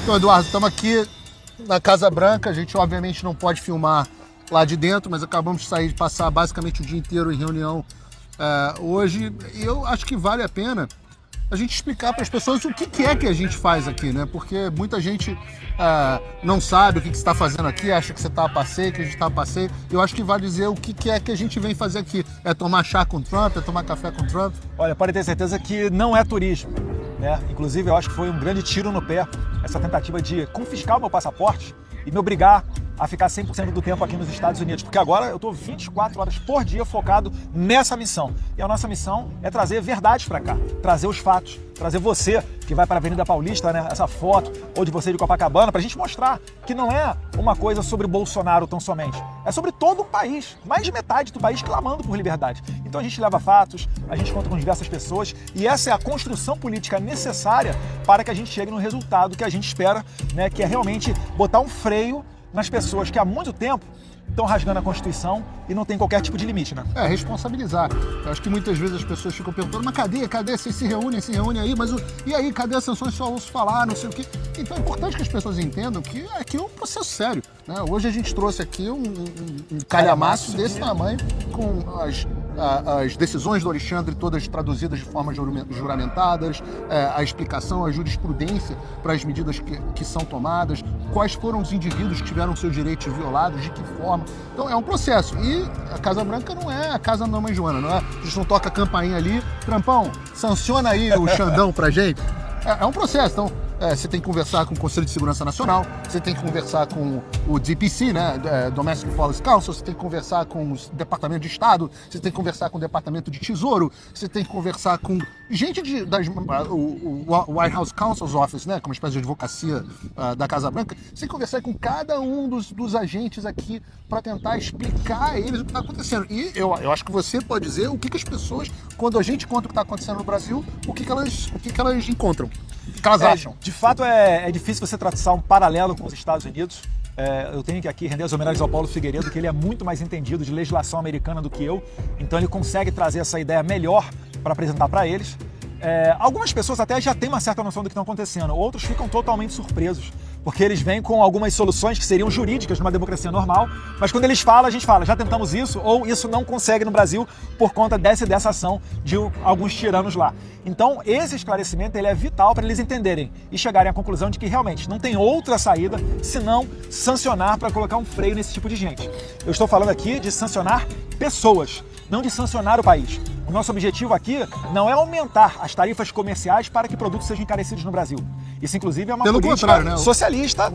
Então, Eduardo, estamos aqui na Casa Branca. A gente, obviamente, não pode filmar lá de dentro, mas acabamos de sair, de passar basicamente o dia inteiro em reunião hoje. E eu acho que vale a pena a gente explicar para as pessoas o que é que a gente faz aqui, né? Porque muita gente não sabe o que você está fazendo aqui, acha que você está a passeio, que a gente está a passeio. Eu acho que vale dizer o que é que a gente vem fazer aqui. É tomar chá com Trump, é tomar café com Trump? Olha, pode ter certeza que não é turismo, né? Inclusive, eu acho que foi um grande tiro no pé essa tentativa de confiscar o meu passaporte e me obrigar a ficar 100% do tempo aqui nos Estados Unidos, porque agora eu estou 24 horas por dia focado nessa missão. E a nossa missão é trazer verdades para cá, trazer os fatos, trazer você que vai para a Avenida Paulista, né, essa foto, ou de você de Copacabana, para a gente mostrar que não é uma coisa sobre Bolsonaro tão somente, é sobre todo o país, mais de metade do país clamando por liberdade. Então a gente leva fatos, a gente conta com diversas pessoas e essa é a construção política necessária para que a gente chegue no resultado que a gente espera, né, que é realmente botar um freio nas pessoas que há muito tempo estão rasgando a Constituição e não tem qualquer tipo de limite, né? Responsabilizar. Eu acho que muitas vezes as pessoas ficam perguntando, mas cadê? Vocês se reúnem aí, mas e aí, cadê as sanções? Só ouço falar, não sei o quê. Então é importante que as pessoas entendam que aqui é um processo sério, né? Hoje a gente trouxe aqui um calhamaço desse tamanho, com as decisões do Alexandre todas traduzidas de forma juramentadas, a explicação, a jurisprudência para as medidas que são tomadas, quais foram os indivíduos que tiveram seus direitos violados, de que forma. Então é um processo. E a Casa Branca não é a casa da Mãe Joana, não é? A gente não toca a campainha ali, Trampão, sanciona aí o Xandão pra gente. É um processo. Então, você tem que conversar com o Conselho de Segurança Nacional, você tem que conversar com o DPC, né, Domestic Policy Council, você tem que conversar com o Departamento de Estado, você tem que conversar com o Departamento de Tesouro, você tem que conversar com gente o White House Counsel's Office, né, como uma espécie de advocacia da Casa Branca. Você tem que conversar com cada um dos agentes aqui para tentar explicar a eles o que está acontecendo. E eu acho que você pode dizer o que as pessoas, quando a gente conta o que está acontecendo no Brasil, o que elas encontram. O que elas acham? De fato, é difícil você traçar um paralelo com os Estados Unidos. Eu tenho que aqui render as homenagens ao Paulo Figueiredo, que ele é muito mais entendido de legislação americana do que eu, então ele consegue trazer essa ideia melhor para apresentar para eles. Algumas pessoas até já têm uma certa noção do que está acontecendo, outros ficam totalmente surpresos, porque eles vêm com algumas soluções que seriam jurídicas numa democracia normal, mas quando eles falam, a gente fala, já tentamos isso, ou isso não consegue no Brasil por conta dessa ação de alguns tiranos lá. Então, esse esclarecimento ele é vital para eles entenderem e chegarem à conclusão de que realmente não tem outra saída senão sancionar para colocar um freio nesse tipo de gente. Eu estou falando aqui de sancionar pessoas, não de sancionar o país. O nosso objetivo aqui não é aumentar as tarifas comerciais para que produtos sejam encarecidos no Brasil. Isso, inclusive, é uma política socialista.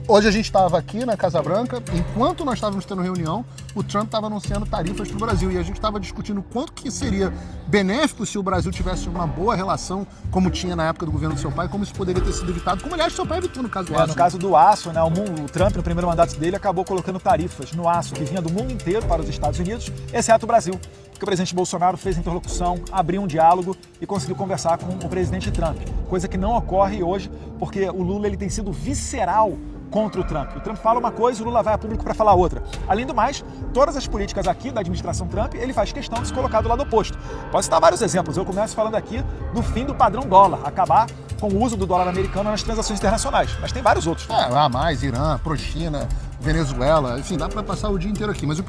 Hoje a gente estava aqui na Casa Branca, enquanto nós estávamos tendo reunião, o Trump estava anunciando tarifas para o Brasil e a gente estava discutindo quanto que seria benéfico se o Brasil tivesse uma boa relação, como tinha na época do governo do seu pai, como isso poderia ter sido evitado, como aliás seu pai evitou no caso do aço. No caso do aço, né, o Trump, no primeiro mandato dele, acabou colocando tarifas no aço que vinha do mundo inteiro para os Estados Unidos, exceto o Brasil. Porque o presidente Bolsonaro fez interlocução, abriu um diálogo e conseguiu conversar com o presidente Trump, coisa que não ocorre hoje, porque o Lula ele tem sido visceral contra o Trump. O Trump fala uma coisa e o Lula vai a público para falar outra. Além do mais, todas as políticas aqui da administração Trump, ele faz questão de se colocar do lado oposto. Posso citar vários exemplos. Eu começo falando aqui do fim do padrão dólar, acabar com o uso do dólar americano nas transações internacionais. Mas tem vários outros. Mais Irã, pro-China, Venezuela, enfim, dá para passar o dia inteiro aqui. Mas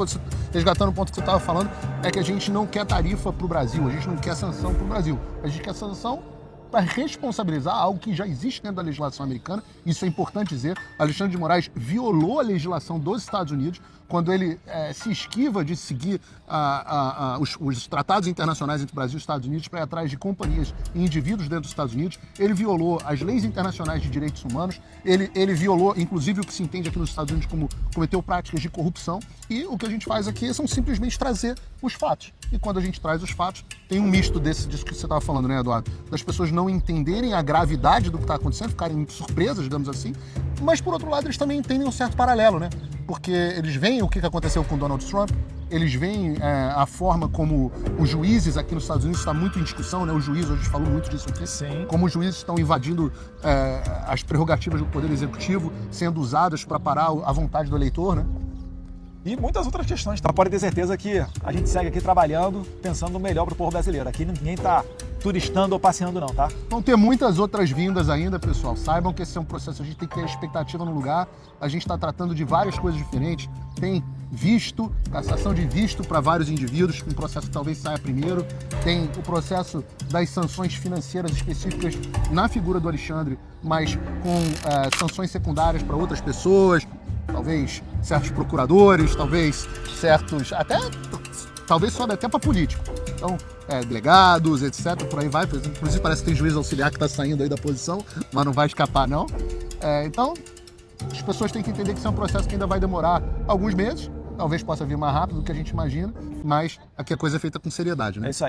resgatando o ponto que você estava falando, é que a gente não quer tarifa para o Brasil, a gente não quer sanção para o Brasil. A gente quer sanção para responsabilizar algo que já existe dentro da legislação americana. Isso é importante dizer. Alexandre de Moraes violou a legislação dos Estados Unidos quando ele se esquiva de seguir os tratados internacionais entre o Brasil e os Estados Unidos para ir atrás de companhias e indivíduos dentro dos Estados Unidos. Ele violou as leis internacionais de direitos humanos, ele violou, inclusive, o que se entende aqui nos Estados Unidos como cometeu práticas de corrupção. E o que a gente faz aqui são simplesmente trazer os fatos. E quando a gente traz os fatos, tem um misto disso que você estava falando, né, Eduardo? Das pessoas não entenderem a gravidade do que está acontecendo, ficarem surpresas, digamos assim, mas, por outro lado, eles também entendem um certo paralelo, né? Porque eles veem o que aconteceu com Donald Trump, eles veem a forma como os juízes aqui nos Estados Unidos está muito em discussão, né? Os juízes, a gente falou muito disso aqui, sim, como os juízes estão invadindo as prerrogativas do Poder Executivo, sendo usadas para parar a vontade do eleitor, né? E muitas outras questões. Então pode ter certeza que a gente segue aqui trabalhando, pensando no melhor para o povo brasileiro. Aqui ninguém está turistando ou passeando não, tá? Vão ter muitas outras vindas ainda, pessoal. Saibam que esse é um processo, a gente tem que ter a expectativa no lugar. A gente está tratando de várias coisas diferentes. Tem visto, cassação de visto para vários indivíduos, um processo que talvez saia primeiro. Tem o processo das sanções financeiras específicas na figura do Alexandre, mas com sanções secundárias para outras pessoas, talvez certos procuradores, talvez certos, talvez sobe até para político. Então, delegados, etc, por aí vai. Inclusive parece que tem juiz auxiliar que está saindo aí da posição, mas não vai escapar não. Então, as pessoas têm que entender que isso é um processo que ainda vai demorar alguns meses, talvez possa vir mais rápido do que a gente imagina, mas aqui a coisa é feita com seriedade, né? É isso aí.